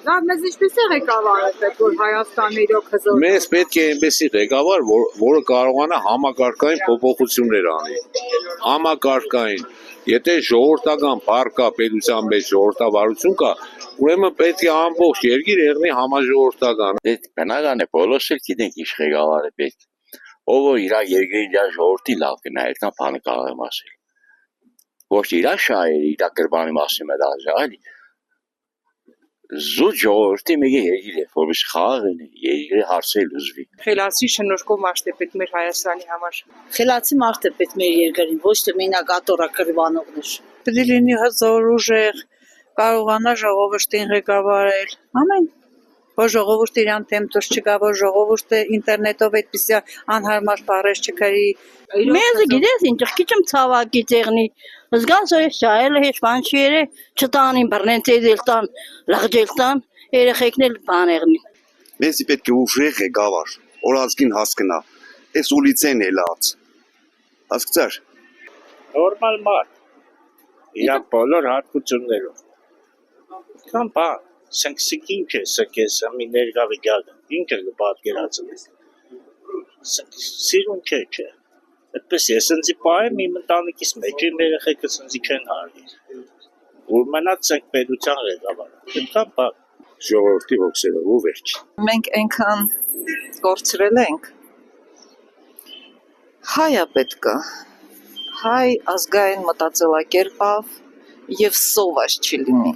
Լավ, մեզ ինչպես է ղեկավարը պետք, որ Հայաստանը իրոք հզոր։ Մեզ պետք է այնպեսի ղեկավար, որը կարողանա համակարգային փոփոխություններ անի։ Համակարգային։ Եթե ժողովրդական բառ կա պետության մեջ ժողովրդավարություն կա, ուրեմն պետք է ամբողջ երկիր եղնի համաժողովրդական։ Դե բնական է, բոլորս էլ գիտենք ինչ ղեկավար է պետք։ Ով որ իր երկրի իր ժողովրդի լավ կնա, այդքան բանը կարող եմ ասել։ Ոչ իր շահերի, իր գրբանի մասին է դաժե, այլ զուտ ժողովրդի մեկ երկիր է, որպես խաղաղ լինի, երկրի հարցերը լուծվի։ Խելացի շնորհքով մարդ է պետք մեր Հայաստանի համար։ Խելացի մարդ է պետք մեր երկրին, ոչ թե մենակ ատորա կրվանողներ։ Պետք է լինի հզոր, ուժեղ, կարողանա ժողովրդին ղեկավարել։ Ամեն որ ժողովուրդը իրան դեմ դուրս չգա, որ ժողովուրդը ինտերնետով այդպիսի անհարմար բառեր չգրի։ Մեզ գիտես ինչ քիչմ ցավակի ցեղնի զգաս այս շայել հեչ բան չի երե չտանին բռնեցելտան լղջելտան երեխեքն էլ բաներնի Մեզ պետք է ուժեղ ղեկավար, որ ազգին հասկնա, այս ուլիցեն էլած։ Հասկացար։ Նորմալ մարդ։ Իր բոլոր հատկություններով։ Կամ բան, սնկսիկ ինչ է սկես, մի ներգավի գալը, ինչ է պատկերացել։ Սիրուն չէ։ Այդպես ես ինձ պահեմ իմ ընտանիքիս մեջ իմ երեխեքս ինձ չեն հարի։ Որ մնաց ենք պետության ղեկավարը։ Այդքան բան։ Ժողովրդի ոգսերով ու վերջ։ Մենք այնքան կորցրել ենք։ Հայա պետքա։ Հայ ազգային մտածելակերպավ եւ սոված չլինի,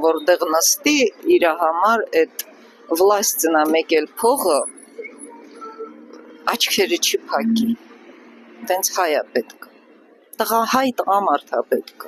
որտեղ նստի իր համար այդ վլաստինա մեկել փողը աչքերը չի փակի։ Տենց հայա պետք։ Տղա հայ տղամարդ է պետք։